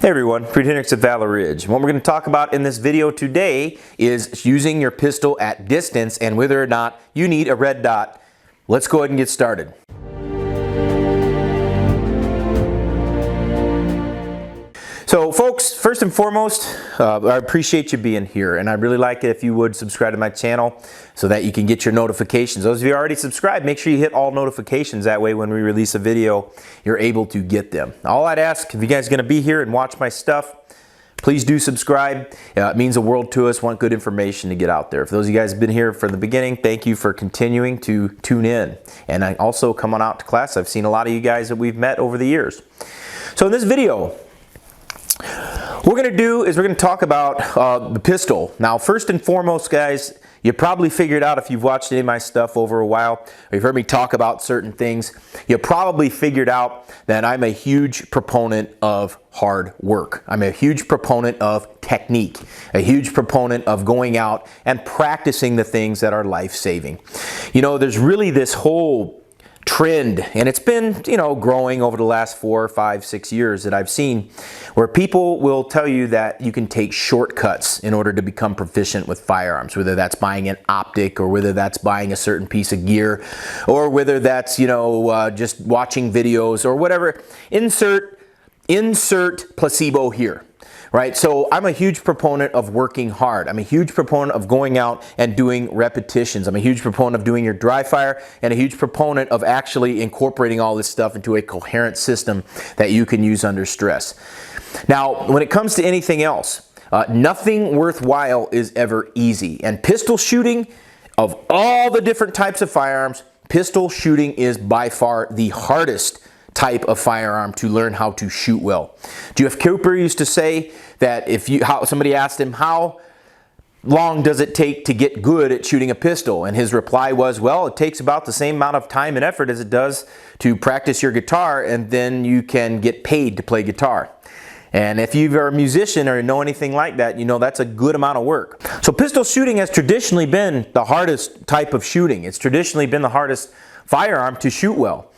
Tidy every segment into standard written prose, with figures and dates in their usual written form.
Hey everyone, Reid Henrichs at Valor. What we're going to talk about in this video today is using your pistol at distance and whether or not you need a red dot. Let's go ahead and get started. So folks, first and foremost, I appreciate you being here, and I'd really like it if you would subscribe to my channel so that you can get your notifications. Those of you already subscribed, make sure you hit all notifications. That way when we release a video, you're able to get them. All I'd ask, if you guys are going to be here and watch my stuff, please do subscribe. It means the world to us. Want good information to get out there. For those of you guys who have been here from the beginning, thank you for continuing to tune in. And I also come on out to class. I've seen a lot of you guys that we've met over the years. So in this video, what we're going to do is we're going to talk about the pistol. Now, first and foremost, guys, you probably figured out if you've watched any of my stuff over a while, or you've heard me talk about certain things, you probably figured out that I'm a huge proponent of hard work. I'm a huge proponent of technique, a huge proponent of going out and practicing the things that are life-saving. You know, there's really this whole trend, and it's been, growing over the last 4, 5, 6 years that I've seen, where people will tell you that you can take shortcuts in order to become proficient with firearms, whether that's buying an optic or whether that's buying a certain piece of gear or whether that's, just watching videos or whatever. Insert placebo here. Right? So I'm a huge proponent of working hard. I'm a huge proponent of going out and doing repetitions. I'm a huge proponent of doing your dry fire and a huge proponent of actually incorporating all this stuff into a coherent system that you can use under stress. Now, when it comes to anything else, nothing worthwhile is ever easy. And pistol shooting, of all the different types of firearms, pistol shooting is by far the hardest type of firearm to learn how to shoot well. G.F. Cooper used to say that somebody asked him, how long does it take to get good at shooting a pistol? And his reply was, well, it takes about the same amount of time and effort as it does to practice your guitar, and then you can get paid to play guitar. And if you are a musician or know anything like that, you know that's a good amount of work. So pistol shooting has traditionally been the hardest type of shooting. It's traditionally been the hardest firearm to shoot well.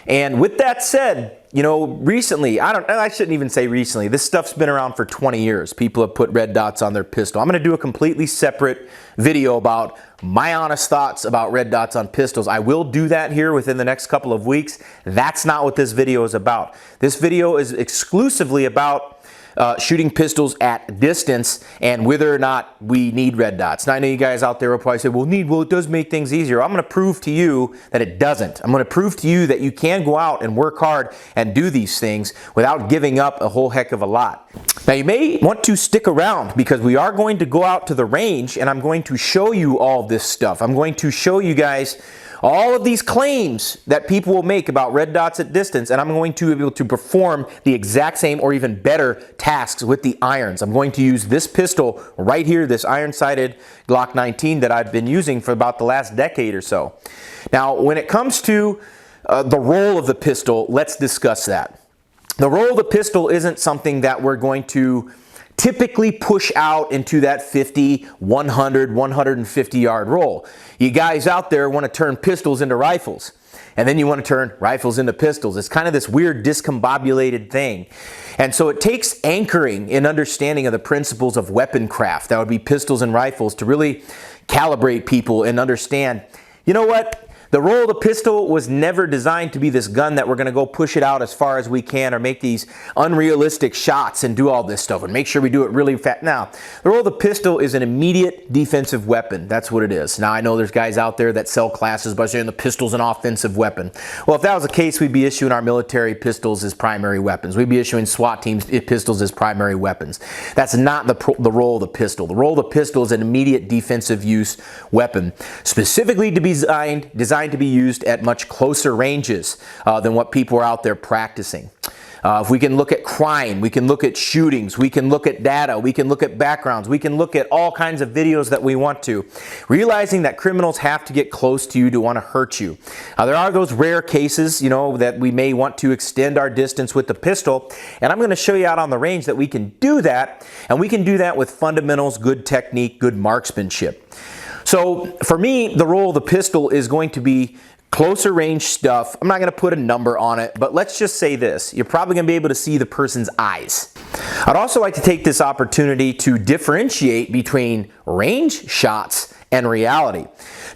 And with that said, recently, I shouldn't even say recently, this stuff's been around for 20 years. People have put red dots on their pistol. I'm going to do a completely separate video about my honest thoughts about red dots on pistols. I will do that here within the next couple of weeks. That's not what this video is about. This video is exclusively about shooting pistols at distance and whether or not we need red dots. Now, I know you guys out there will probably say, well, it does make things easier. I'm going to prove to you that it doesn't. I'm going to prove to you that you can go out and work hard and do these things without giving up a whole heck of a lot. Now, you may want to stick around because we are going to go out to the range and I'm going to show you all this stuff. I'm going to show you guys all of these claims that people will make about red dots at distance, and I'm going to be able to perform the exact same or even better tasks with the irons. I'm going to use this pistol right here, this iron-sighted Glock 19 that I've been using for about the last decade or so. Now, when it comes to the role of the pistol, let's discuss that. The role of the pistol isn't something that we're going to typically push out into that 50, 100, 150 yard roll. You guys out there want to turn pistols into rifles, and then you want to turn rifles into pistols. It's kind of this weird discombobulated thing. And so it takes anchoring in understanding of the principles of weapon craft, that would be pistols and rifles, to really calibrate people and understand, you know what? The role of the pistol was never designed to be this gun that we're going to go push it out as far as we can or make these unrealistic shots and do all this stuff and make sure we do it really fast. Now, the role of the pistol is an immediate defensive weapon. That's what it is. Now, I know there's guys out there that sell classes by saying the pistol's an offensive weapon. Well, if that was the case, we'd be issuing our military pistols as primary weapons. We'd be issuing SWAT teams pistols as primary weapons. That's not the role of the pistol. The role of the pistol is an immediate defensive use weapon, specifically to be designed to be used at much closer ranges than what people are out there practicing. If we can look at crime, we can look at shootings, we can look at data, we can look at backgrounds, we can look at all kinds of videos that we want to, realizing that criminals have to get close to you to want to hurt you. There are those rare cases, that we may want to extend our distance with the pistol, and I'm going to show you out on the range that we can do that, and we can do that with fundamentals, good technique, good marksmanship. So for me, the role of the pistol is going to be closer range stuff. I'm not going to put a number on it, but let's just say this. You're probably going to be able to see the person's eyes. I'd also like to take this opportunity to differentiate between range shots and reality.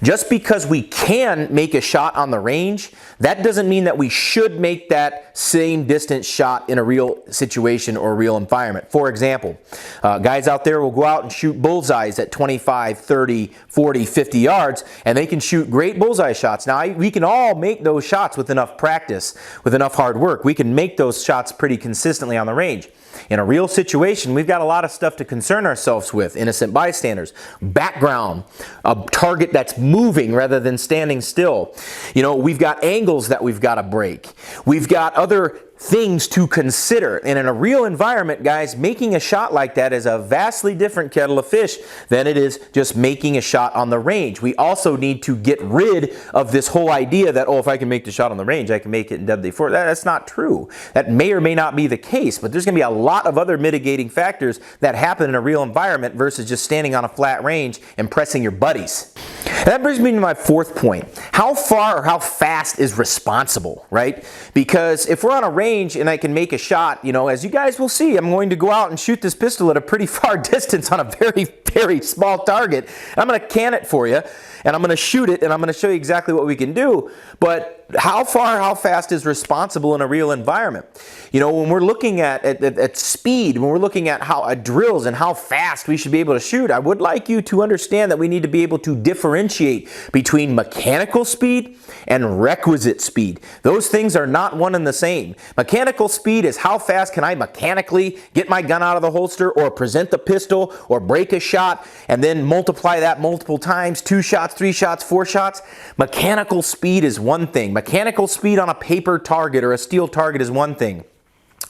Just because we can make a shot on the range, that doesn't mean that we should make that same distance shot in a real situation or real environment. For example, guys out there will go out and shoot bullseyes at 25, 30, 40, 50 yards, and they can shoot great bullseye shots. Now, we can all make those shots with enough practice, with enough hard work. We can make those shots pretty consistently on the range. In a real situation, we've got a lot of stuff to concern ourselves with. Innocent bystanders, background, a target that's moving rather than standing still. You know, we've got angles that we've got to break. We've got other things to consider. And in a real environment, guys, making a shot like that is a vastly different kettle of fish than it is just making a shot on the range. We also need to get rid of this whole idea that, oh, if I can make the shot on the range, I can make it in deadly force. That's not true. That may or may not be the case, but there's going to be a lot of other mitigating factors that happen in a real environment versus just standing on a flat range and pressing your buddies. And that brings me to my fourth point. How far or how fast is responsible, right? Because if we're on a range and I can make a shot, you know, as you guys will see, I'm going to go out and shoot this pistol at a pretty far distance on a very, very small target. I'm going to can it for you, and I'm going to shoot it, and I'm going to show you exactly what we can do. But how far, how fast is responsible in a real environment? You know, when we're looking at speed, when we're looking at how drills and how fast we should be able to shoot, I would like you to understand that we need to be able to differentiate between mechanical speed and requisite speed. Those things are not one and the same. Mechanical speed is how fast can I mechanically get my gun out of the holster or present the pistol or break a shot and then multiply that multiple times, 2 shots, 3 shots, 4 shots. Mechanical speed is one thing. Mechanical speed on a paper target or a steel target is one thing.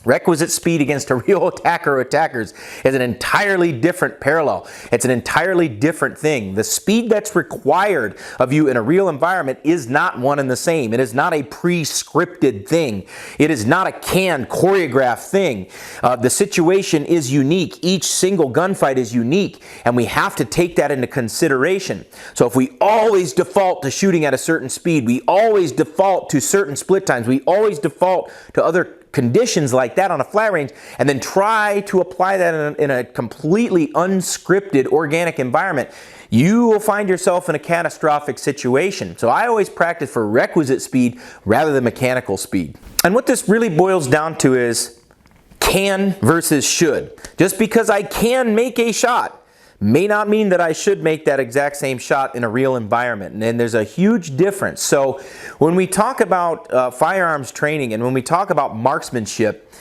Requisite speed against a real attacker or attackers is an entirely different parallel. It's an entirely different thing. The speed that's required of you in a real environment is not one and the same. It is not a pre-scripted thing. It is not a canned, choreographed thing. The situation is unique. Each single gunfight is unique, and we have to take that into consideration. So if we always default to shooting at a certain speed, we always default to certain split times, we always default to other conditions like that on a flat range, and then try to apply that in a completely unscripted organic environment, you will find yourself in a catastrophic situation. So I always practice for requisite speed rather than mechanical speed. And what this really boils down to is can versus should. Just because I can make a shot may not mean that I should make that exact same shot in a real environment. And there's a huge difference. So when we talk about firearms training and when we talk about marksmanship,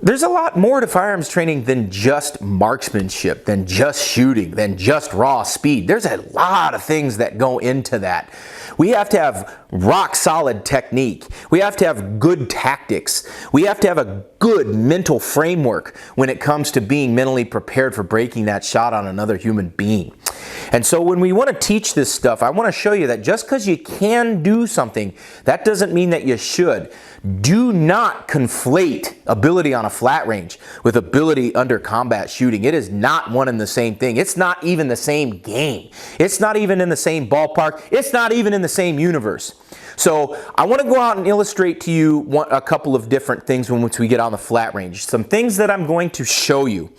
there's a lot more to firearms training than just marksmanship, than just shooting, than just raw speed. There's a lot of things that go into that. We have to have rock solid technique. We have to have good tactics. We have to have a good mental framework when it comes to being mentally prepared for breaking that shot on another human being. And so when we want to teach this stuff, I want to show you that just because you can do something, that doesn't mean that you should. Do not conflate ability on a flat range with ability under combat shooting. It is not one and the same thing. It's not even the same game. It's not even in the same ballpark. It's not even in the same universe. So I want to go out and illustrate to you a couple of different things once we get on the flat range. Some things that I'm going to show you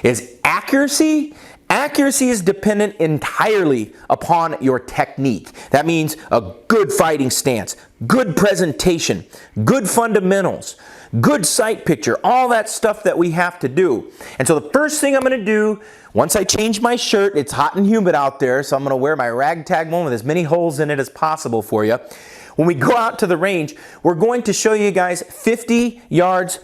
is accuracy. Accuracy is dependent entirely upon your technique. That means a good fighting stance, good presentation, good fundamentals, good sight picture, all that stuff that we have to do. And so the first thing I'm going to do, once I change my shirt, it's hot and humid out there, so I'm going to wear my ragtag one with as many holes in it as possible for you. When we go out to the range, we're going to show you guys 50 yards,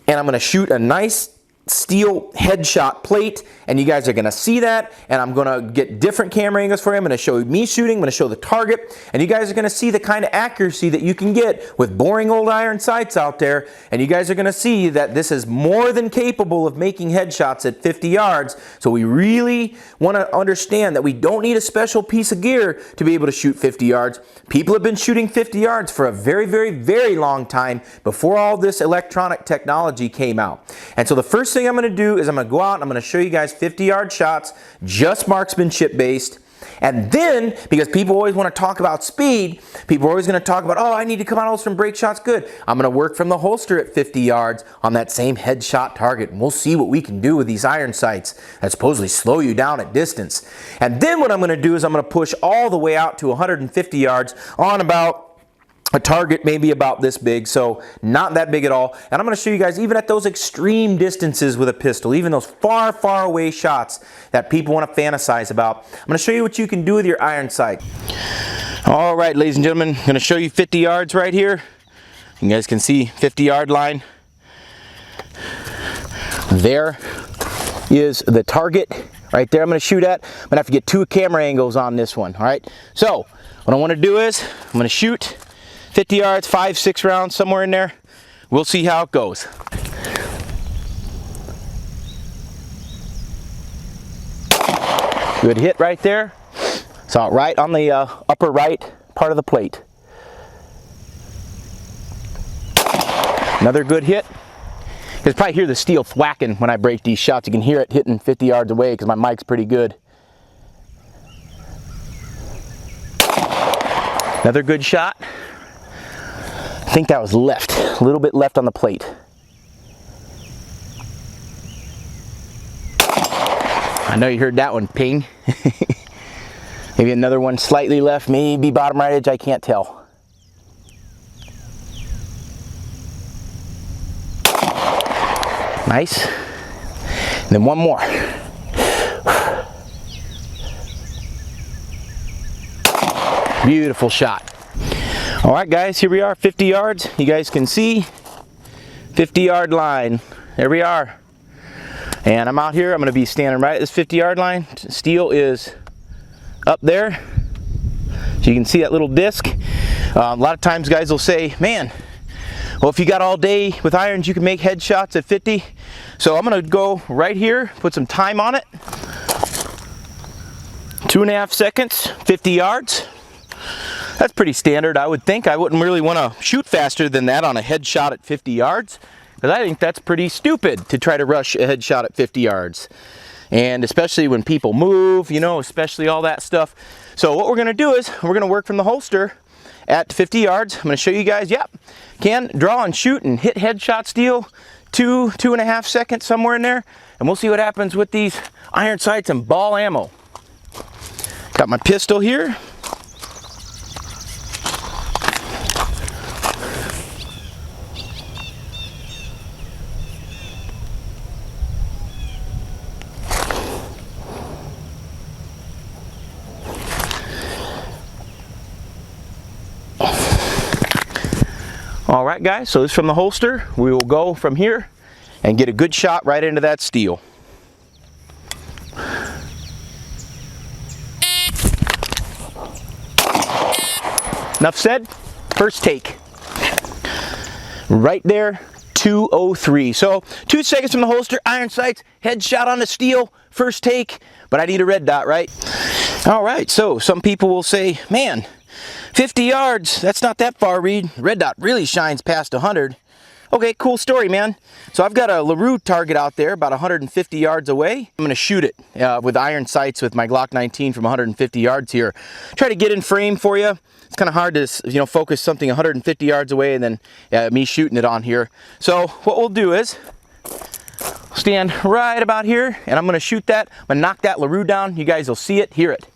and I'm going to shoot a nice steel headshot plate, and you guys are going to see that, and I'm going to get different camera angles for you. I'm going to show me shooting, I'm going to show the target, and you guys are going to see the kind of accuracy that you can get with boring old iron sights out there, and you guys are going to see that this is more than capable of making headshots at 50 yards, so we really want to understand that we don't need a special piece of gear to be able to shoot 50 yards. People have been shooting 50 yards for a very, very, very long time before all this electronic technology came out. And so the first thing I'm going to do is I'm going to go out and I'm going to show you guys 50-yard shots, just marksmanship based. And then, because people always want to talk about speed, people are always going to talk about, oh, I need to come out of those from break shots good. I'm going to work from the holster at 50 yards on that same headshot target. And we'll see what we can do with these iron sights that supposedly slow you down at distance. And then what I'm going to do is I'm going to push all the way out to 150 yards on about a target maybe about this big, so not that big at all. And I'm going to show you guys, even at those extreme distances with a pistol, even those far, far away shots that people want to fantasize about, I'm going to show you what you can do with your iron sight. All right, ladies and gentlemen, I'm going to show you 50 yards right here. You guys can see 50-yard line. There is the target right there I'm going to shoot at. I'm going to have to get 2 camera angles on this one, all right? So what I want to do is I'm going to shoot 50 yards, 5-6 rounds, somewhere in there. We'll see how it goes. Good hit right there. Saw it right on the upper right part of the plate. Another good hit. You can probably hear the steel thwacking when I break these shots. You can hear it hitting 50 yards away because my mic's pretty good. Another good shot. I think that was left, a little bit left on the plate. I know you heard that one ping. Maybe another one slightly left, maybe bottom right edge, I can't tell. Nice. And then one more. Beautiful shot. All right, guys, here we are, 50 yards. You guys can see 50-yard line. There we are. And I'm out here. I'm going to be standing right at this 50-yard line. Steel is up there. So you can see that little disc. A lot of times guys will say, man, well, if you got all day with irons, you can make headshots at 50. So I'm going to go right here, put some time on it. 2.5 seconds, 50 yards. That's pretty standard, I would think. I wouldn't really want to shoot faster than that on a headshot at 50 yards, because I think that's pretty stupid to try to rush a headshot at 50 yards. And especially when people move, you know, especially all that stuff. So what we're going to do is we're going to work from the holster at 50 yards. I'm going to show you guys, yep, can draw and shoot and hit headshot steel 2.5 seconds, somewhere in there. And we'll see what happens with these iron sights and ball ammo. Got my pistol here. All right, guys, so this is from the holster. We will go from here and get a good shot right into that steel. Enough said. First take. Right there, 2:03. So 2 seconds from the holster, iron sights, headshot on the steel, first take, but I need a red dot, right? All right, so some people will say, man, 50 yards, that's not that far, Reid. Red dot really shines past 100. Okay, cool story, man. So I've got a LaRue target out there about 150 yards away. I'm gonna shoot it with iron sights with my Glock 19 from 150 yards here. Try to get in frame for you. It's kind of hard to, you know, focus something 150 yards away and then me shooting it on here. So what we'll do is stand right about here and I'm gonna shoot that. I'm gonna knock that LaRue down. You guys will see it, hear it.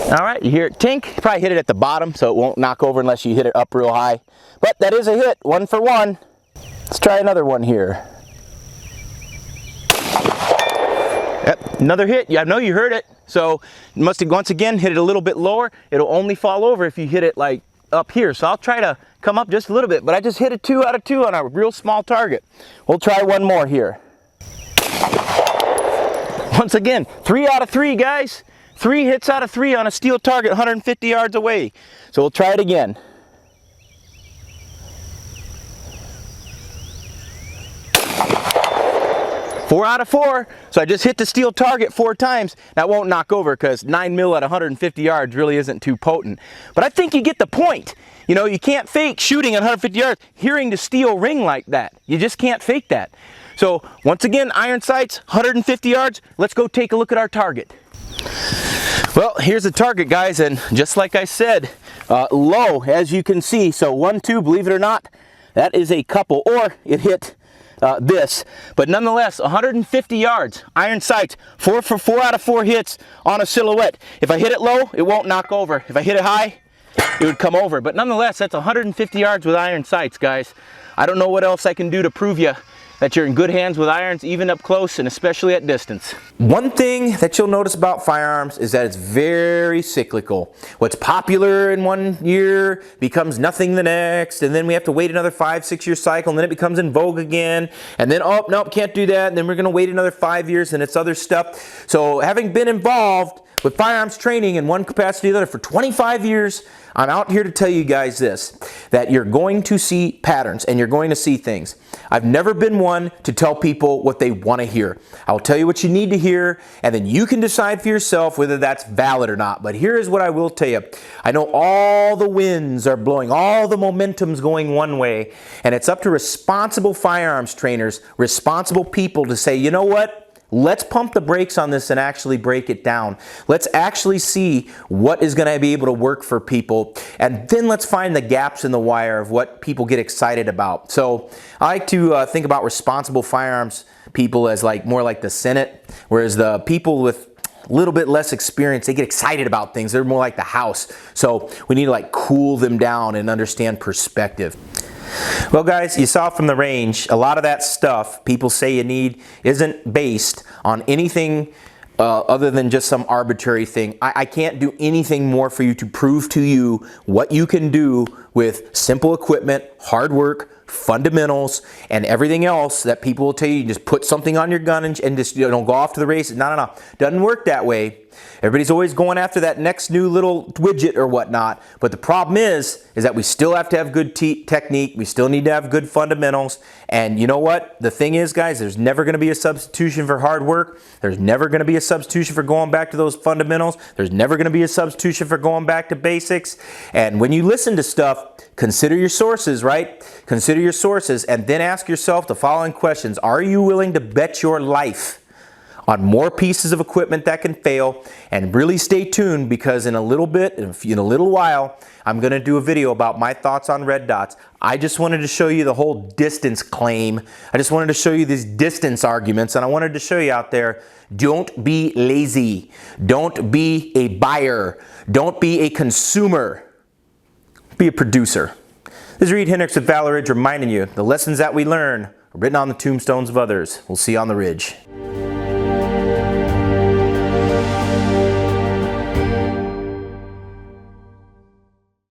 All right, you hear it tink. You probably hit it at the bottom, so it won't knock over unless you hit it up real high. But that is a hit, 1 for 1. Let's try another one here. Yep, another hit. Yeah, I know you heard it. So you must have once again hit it a little bit lower. It'll only fall over if you hit it like up here. So I'll try to come up just a little bit, but I just hit a 2 out of 2 on a real small target. We'll try one more here. Once again, 3 out of 3, guys. 3 hits out of 3 on a steel target 150 yards away. So we'll try it again. Four out of 4. So I just hit the steel target 4 times. That won't knock over because 9 mil at 150 yards really isn't too potent. But I think you get the point. You know, you can't fake shooting at 150 yards, hearing the steel ring like that. You just can't fake that. So once again, iron sights, 150 yards. Let's go take a look at our target. Well, here's the target, guys, and just like I said, low, as you can see. So 1, 2, believe it or not, that is a couple, or it hit this. But nonetheless, 150 yards, iron sights, 4 out of 4 hits on a silhouette. If I hit it low, it won't knock over. If I hit it high, it would come over. But nonetheless, that's 150 yards with iron sights, guys. I don't know what else I can do to prove you that you're in good hands with irons, even up close and especially at distance. One thing that you'll notice about firearms is that it's very cyclical. What's popular in one year becomes nothing the next, and then we have to wait another 5-6 year cycle, and then it becomes in vogue again, and then, oh, nope, can't do that, and then we're gonna wait another 5 years, and it's other stuff. So having been involved with firearms training in one capacity or the other for 25 years, I'm out here to tell you guys this, that you're going to see patterns and you're going to see things. I've never been one to tell people what they want to hear. I'll tell you what you need to hear, and then you can decide for yourself whether that's valid or not. But here is what I will tell you. I know all the winds are blowing, all the momentum's going one way, and it's up to responsible firearms trainers, responsible people to say, you know what? Let's pump the brakes on this and actually break it down. Let's actually see what is going to be able to work for people, and then let's find the gaps in the wire of what people get excited about. So I like to think about responsible firearms people as more like the Senate, whereas the people with a little bit less experience, they get excited about things. They're more like the House. So we need to cool them down and understand perspective. Well, guys, you saw from the range, a lot of that stuff people say you need isn't based on anything other than just some arbitrary thing. I can't do anything more for you to prove to you what you can do with simple equipment, hard work, fundamentals, and everything else that people will tell you. You just put something on your gun and just go off to the races. No. Doesn't work that way. Everybody's always going after that next new little widget or whatnot. But the problem is that we still have to have good technique. We still need to have good fundamentals. And you know what? The thing is, guys, there's never going to be a substitution for hard work. There's never going to be a substitution for going back to those fundamentals. There's never going to be a substitution for going back to basics. And when you listen to stuff, consider your sources, right? Consider your sources, and then ask yourself the following questions. Are you willing to bet your life on more pieces of equipment that can fail? And really stay tuned, because in a little bit, in a little while, I'm going to do a video about my thoughts on red dots. I just wanted to show you the whole distance claim. I just wanted to show you these distance arguments, and I wanted to show you out there, don't be lazy. Don't be a buyer. Don't be a consumer. Be a producer. This is Reid Henrichs with Valor, reminding you the lessons that we learn are written on the tombstones of others. We'll see you on the ridge.